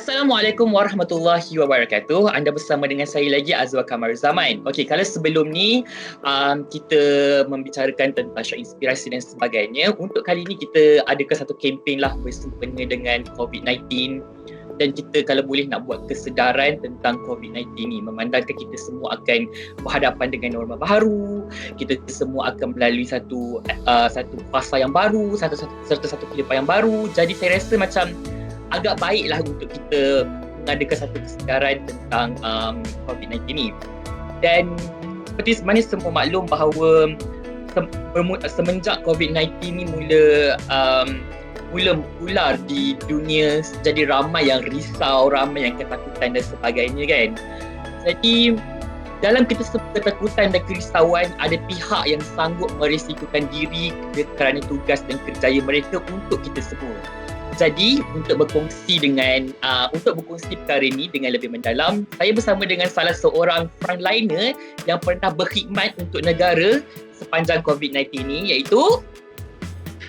Assalamualaikum warahmatullahi wabarakatuh. Anda bersama dengan saya lagi, Azwa Kamaruzzaman. Okey, kalau sebelum ni kita membicarakan tentang show inspirasi dan sebagainya. Untuk kali ni kita adakan satu kempen lah bersempena dengan COVID-19. Dan kita kalau boleh nak buat kesedaran tentang COVID-19 ni, memandangkan kita semua akan berhadapan dengan norma baru, kita semua akan melalui satu fasa yang baru, serta satu kehidupan yang baru. Jadi saya rasa macam agak baiklah untuk kita mengadakan satu kesedaran tentang COVID-19 ni. Dan seperti mana semua maklum bahawa semenjak COVID-19 ni mula ular di dunia, jadi ramai yang risau, ramai yang ketakutan dan sebagainya kan. Jadi dalam kita semua ketakutan dan kerisauan, ada pihak yang sanggup merisikokan diri kerana tugas dan kerjaya mereka untuk kita semua. Jadi untuk berkongsi perkara ini dengan lebih mendalam, saya bersama dengan salah seorang frontliner yang pernah berkhidmat untuk negara sepanjang COVID-19 ini, iaitu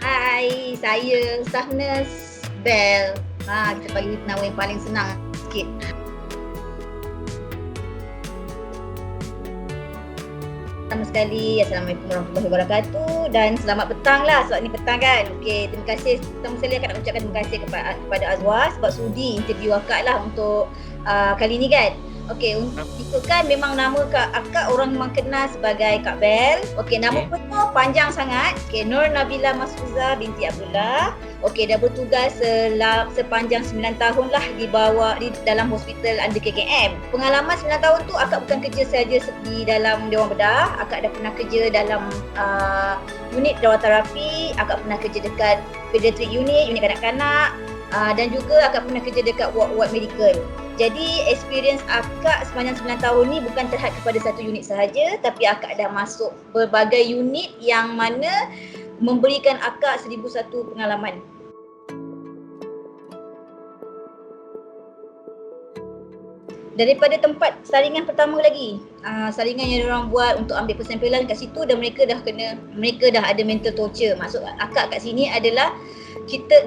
Hai, saya Sahnas Bell. Kita bagi nama yang paling senang sikit. Pertama sekali, Assalamualaikum warahmatullahi wabarakatuh dan selamat petang lah sebab ni petang kan. Okey, terima kasih. Pertama sekali akan nak ucapkan terima kasih kepada Azwa sebab sudi interview akak lah untuk kali ni kan. Okey, itu kan memang nama akak orang memang kenal sebagai Kak Bell. Okey, nama penuh panjang sangat. Okey, Nur Nabila Masfuza binti Abdullah. Okey, dah bertugas sepanjang 9 tahun lah di dalam hospital under KKM. Pengalaman 9 tahun tu akak bukan kerja saja di dalam Dewan Bedah. Akak dah pernah kerja dalam unit rawatan rafi. Akak pernah kerja dekat pediatric unit kanak-kanak. Dan juga akak pernah kerja dekat ward medical. Jadi experience akak sepanjang 9 tahun ni bukan terhad kepada satu unit sahaja, tapi akak dah masuk berbagai unit yang mana memberikan akak 1001 pengalaman. Daripada tempat saringan pertama lagi, saringan yang diorang buat untuk ambil persempelan kat situ, dan mereka dah ada mental torture. Maksud akak kat sini adalah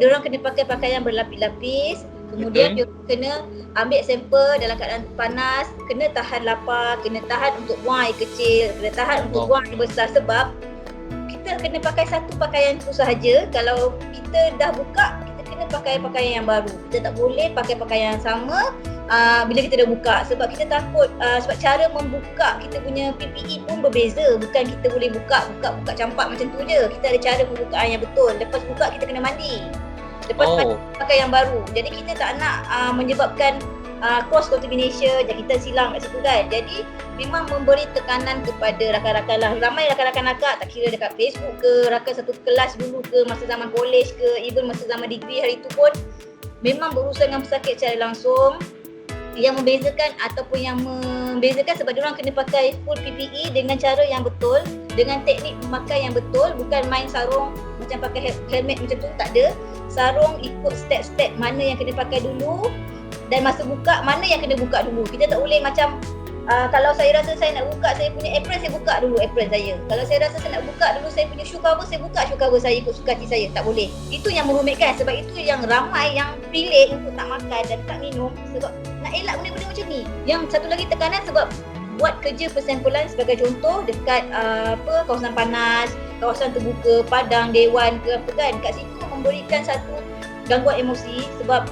diorang kena pakai pakaian berlapis-lapis. Kemudian dia kena ambil sampel dalam keadaan panas, kena tahan lapar, kena tahan untuk buang air kecil, kena tahan untuk buang air besar sebab kita kena pakai satu pakaian itu sahaja. Kalau kita dah buka, kita kena pakai pakaian yang baru. Kita tak boleh pakai pakaian yang sama bila kita dah buka sebab kita takut sebab cara membuka kita punya PPE pun berbeza. Bukan kita boleh buka campak macam tu je. Kita ada cara pembukaan yang betul. Lepas buka kita kena mandi. Lepas pakai yang baru. Jadi kita tak nak menyebabkan cross contamination, jadi kita silang kat situ kan. Jadi memang memberi tekanan kepada rakan-rakan lah. Ramai rakan-rakan akak, tak kira dekat Facebook ke, rakan satu kelas dulu ke, masa zaman college ke, even masa zaman degree hari tu pun memang berurusan dengan pesakit secara langsung. Yang membezakan sebab diorang kena pakai full PPE dengan cara yang betul, dengan teknik memakai yang betul, bukan main sarung macam pakai helmet macam tu, tak ada. Sarung ikut step-step mana yang kena pakai dulu, dan masa buka mana yang kena buka dulu. Kita tak boleh macam kalau saya rasa saya nak buka saya punya apron, saya buka dulu apron saya. Kalau saya rasa saya nak buka dulu saya punya shoe cover, saya buka shoe cover saya ikut suka hati saya. Tak boleh. Itu yang merumitkan, sebab itu yang ramai yang pilih untuk tak makan dan tak minum sebab nak elak benda-benda macam ni. Yang satu lagi tekanan sebab buat kerja persempulan sebagai contoh dekat kawasan panas, kawasan terbuka, padang, dewan ke apa kan. Kat situ memberikan satu gangguan emosi sebab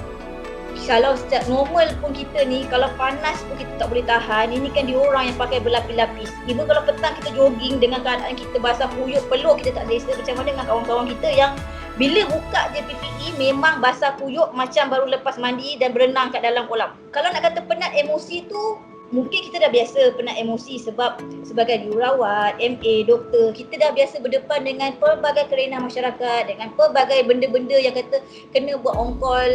kalau setiap normal pun kita ni, kalau panas pun kita tak boleh tahan. Ini kan diorang yang pakai berlapis-lapis. Even kalau petang kita jogging dengan keadaan kita basah kuyup, peluk kita tak selesa. Macam mana dengan kawan-kawan kita yang bila buka je PPE memang basah kuyup macam baru lepas mandi dan berenang kat dalam kolam. Kalau nak kata penat emosi tu, mungkin kita dah biasa penat emosi sebab sebagai jururawat, MA, doktor, kita dah biasa berdepan dengan pelbagai kerenan masyarakat, dengan pelbagai benda-benda yang kata kena buat on call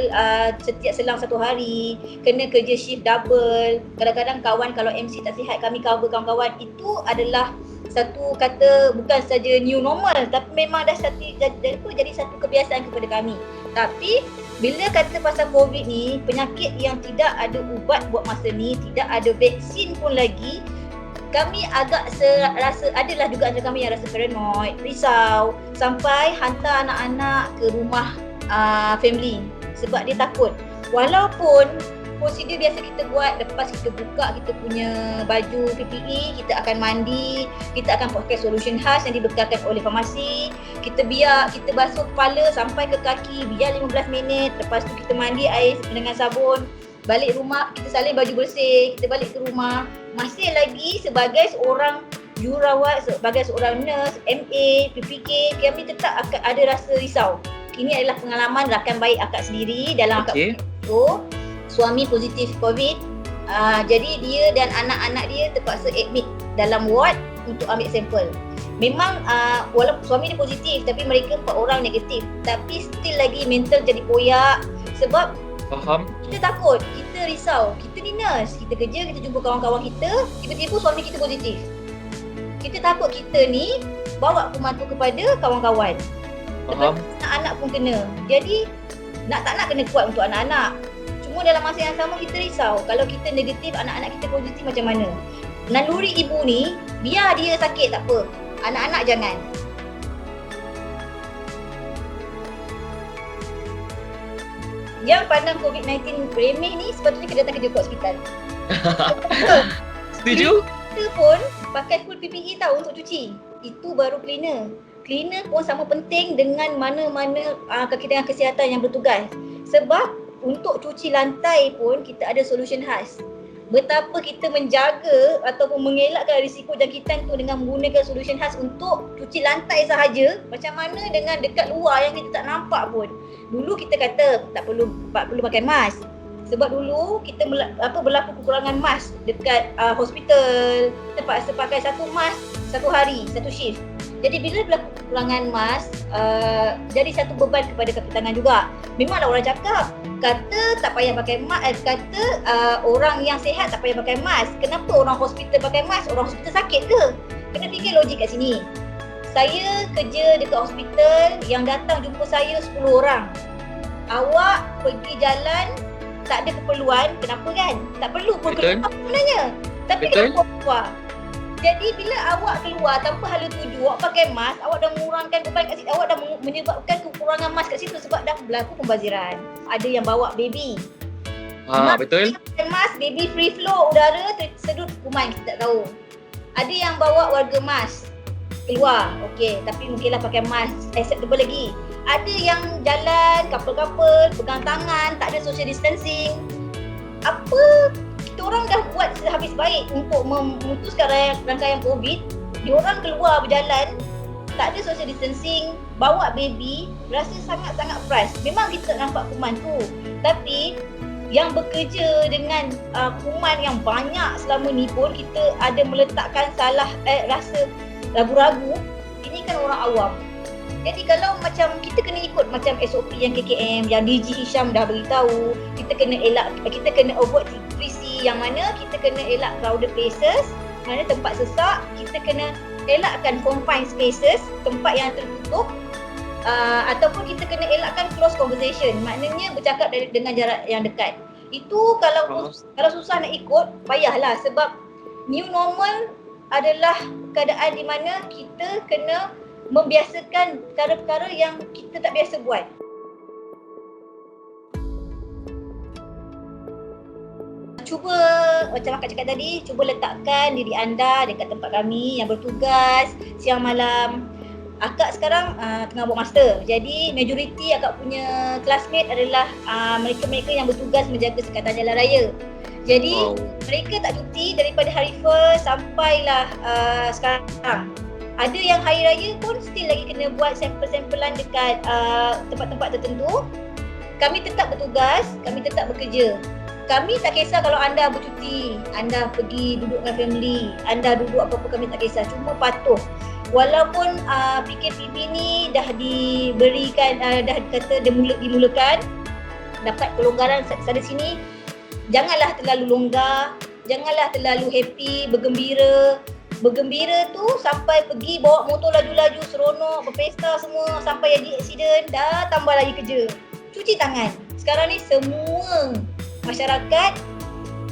setiap selang satu hari, kena kerja shift double. Kadang-kadang kawan kalau MC tak sihat, kami cover kawan-kawan. Itu adalah satu kata bukan saja new normal, tapi memang dah jadi satu kebiasaan kepada kami. Tapi bila kata pasal COVID ni, penyakit yang tidak ada ubat buat masa ni, tidak ada vaksin pun lagi, kami agak rasa, adalah juga antara kami yang rasa paranoid, risau, sampai hantar anak-anak ke rumah family sebab dia takut. Walaupun prosedur biasa kita buat lepas kita buka kita punya baju PPE, kita akan mandi, kita akan pakai solution khas yang dibekalkan oleh farmasi, kita basuh kepala sampai ke kaki, biar 15 minit, lepas tu kita mandi air dengan sabun, balik rumah, kita salin baju bersih, kita balik ke rumah, masih lagi sebagai seorang jururawat, sebagai seorang nurse, MA, PPK, kami tetap akan ada rasa risau. Ini adalah pengalaman rakan baik akak sendiri dalam akak itu. Suami positif COVID, jadi dia dan anak-anak dia terpaksa admit dalam ward untuk ambil sampel. Memang walaupun suami dia positif tapi mereka 4 orang negatif, tapi still lagi mental jadi koyak sebab faham. Kita takut, kita risau, kita ni nurse, kita kerja, kita jumpa kawan-kawan kita, tiba-tiba suami kita positif. Kita takut kita ni bawa kuman tu kepada kawan-kawan. Faham. Anak-anak pun kena. Jadi tak nak kena kuat untuk anak-anak. Cuma dalam masa yang sama kita risau, kalau kita negatif, anak-anak kita positif macam mana? Naluri ibu ni, biar dia sakit tak apa, anak-anak jangan. Yang pandang COVID-19 remeh ni sepatutnya kena datang kerja ke hospital. Setuju? Kita pun pakai full PPE tau untuk cuci. Itu baru cleaner. Cleaner pun sama penting dengan mana-mana kakitangan kesihatan yang bertugas. Sebab untuk cuci lantai pun kita ada solution khas. Betapa kita menjaga ataupun mengelakkan risiko jangkitan tu dengan menggunakan solution khas untuk cuci lantai sahaja. Macam mana dengan dekat luar yang kita tak nampak pun. Dulu kita kata tak perlu pakai mask. Sebab dulu kita berlaku kekurangan mask dekat hospital. Terpaksa pakai satu mask satu hari, satu shift. Jadi bila berlaku kekurangan mask, jadi satu beban kepada kaki tangan juga. Memanglah orang cakap, kata tak payah pakai mask, kata orang yang sihat tak payah pakai mask. Kenapa orang hospital pakai mask? Orang hospital sakit ke? Kena fikir logik kat sini. Saya kerja dekat hospital, yang datang jumpa saya 10 orang. Awak pergi jalan, tak ada keperluan, kenapa kan? Tak perlu pun keluar sebenarnya. Tapi kenapa keluar? Jadi bila awak keluar tanpa hala tuju, awak pakai mask, awak dah mengurangkan beban kat situ, awak dah menyebabkan kekurangan mask kat situ sebab dah berlaku pembaziran. Ada yang bawa baby. Betul. Pakai mask, baby free flow udara tersedut kuman, kita tak tahu. Ada yang bawa warga mask keluar, okey, tapi mungkinlah pakai mask acceptable lagi. Ada yang jalan couple-couple, pegang tangan, tak ada social distancing. Apa kita orang dah buat sehabis baik untuk memutuskan rangkaian COVID, diorang keluar berjalan, tak ada social distancing, bawa baby, rasa sangat-sangat frust. Memang kita nampak kuman tu, tapi yang bekerja dengan kuman yang banyak selama ni pun kita ada meletakkan rasa ragu-ragu. Ini kan orang awam. Jadi kalau macam kita kena ikut macam SOP yang KKM, yang DG Hisham dah beritahu, kita kena avoid frisi, yang mana kita kena elak crowded places, mana tempat sesak, kita kena elakkan confined spaces, tempat yang tertutup, ataupun kita kena elakkan close conversation, maknanya bercakap dengan jarak yang dekat. Itu kalau susah nak ikut, payahlah, sebab new normal adalah keadaan di mana kita kena membiasakan perkara-perkara yang kita tak biasa buat. Cuba, macam akak cakap tadi, cuba letakkan diri anda dekat tempat kami yang bertugas siang malam. Akak sekarang tengah buat master. Jadi majoriti akak punya classmate adalah mereka-mereka yang bertugas menjaga sekatan jalan raya. Jadi mereka tak cuti daripada hari first sampailah sekarang. Ada yang hari raya pun still lagi kena buat sampel-sampelan dekat tempat-tempat tertentu. Kami tetap bertugas, kami tetap bekerja. Kami tak kisah kalau anda bercuti, anda pergi duduk dengan family, anda duduk apa-apa, kami tak kisah. Cuma patuh. Walaupun PKPB ni dah diberikan, dah kata dimulakan, dapat kelonggaran sana sini, janganlah terlalu longgar, janganlah terlalu happy, bergembira. Bergembira tu sampai pergi bawa motor laju-laju, seronok, berpesta semua, sampai jadi aksiden, dah tambah lagi kerja. Cuci tangan. Sekarang ni semua masyarakat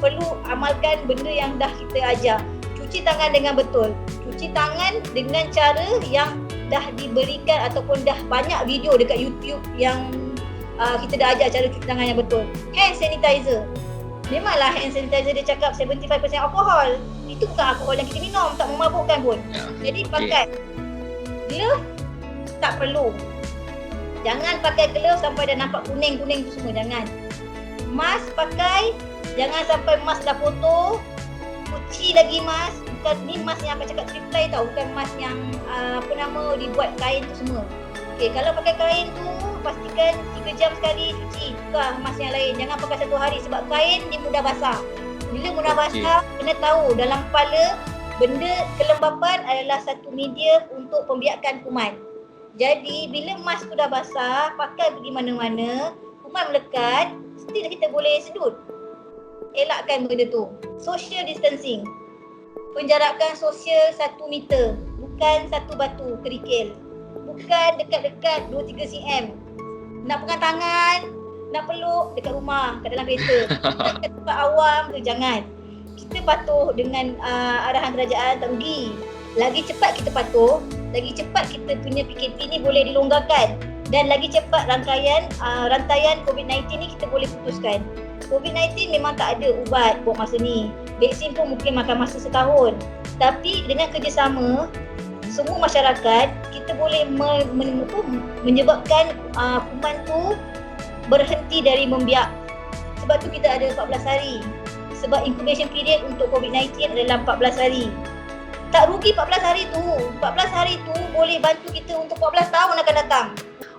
perlu amalkan benda yang dah kita ajar. Cuci tangan dengan betul. Cuci tangan dengan cara yang dah diberikan ataupun dah banyak video dekat YouTube yang kita dah ajar cara cuci tangan yang betul. Hand sanitizer. Memanglah hand sanitizer dia cakap 75% alkohol. Itu bukan alkohol yang kita minum, tak memabukkan pun. Jadi pakai glove tak perlu. Jangan pakai glove sampai dah nampak kuning-kuning tu semua, jangan. Mask pakai, jangan sampai mask dah kotor, cuci lagi mask. Bukan ni mask yang akan cakap triple tau, bukan mask yang dibuat kain tu semua. Okey, kalau pakai kain tu pastikan 3 jam sekali cuci. Tukar mask yang lain, jangan pakai satu hari sebab kain dia mudah basah. Bila mudah basah, kena tahu dalam kepala benda kelembapan adalah satu media untuk pembiakan kuman. Jadi bila mask tu dah basah, pakai pergi mana-mana, kuman melekat, still kita boleh sedut. Elakkan benda tu. Social distancing. Penjarakan sosial 1 meter, bukan satu batu kerikil. Bukan dekat-dekat 2-3 cm. Nak pegang tangan, nak peluk dekat rumah, kat dalam kereta. Dekat tempat awam tu jangan. Kita patuh dengan arahan kerajaan, tak rugi. Lagi cepat kita patuh, lagi cepat kita punya PKP ni boleh dilonggarkan. Dan lagi cepat rantaian COVID-19 ni kita boleh putuskan. COVID-19 memang tak ada ubat buat masa ni. Vaksin pun mungkin makan masa setahun. Tapi dengan kerjasama semua masyarakat, kita boleh menyebabkan kuman tu berhenti dari membiak. Sebab tu kita ada 14 hari. Sebab incubation period untuk COVID-19 adalah 14 hari. Tak rugi 14 hari tu. 14 hari tu boleh bantu kita untuk 14 tahun akan datang.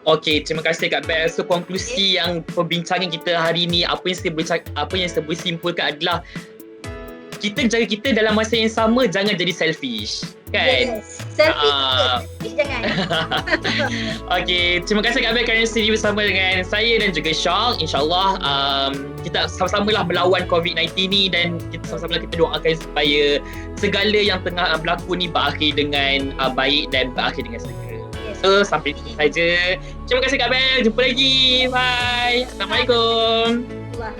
Okey, terima kasih Kak Bel. So konklusi yang perbincangan kita hari ni, apa yang saya boleh simpulkan adalah kita jaga kita dalam masa yang sama, jangan jadi selfish. Kan? Yes. Selfish jangan. Okey, terima kasih Kak Bel kerana sudi bersama dengan saya dan juga Syah. InsyaAllah kita sama-samalah melawan COVID-19 ni dan kita sama-sama kita doakan supaya segala yang tengah berlaku ni berakhir dengan baik dan berakhir dengan segera. So, sampai sini saja. Terima kasih Kak Bel. Jumpa lagi. Bye. Assalamualaikum. Wah.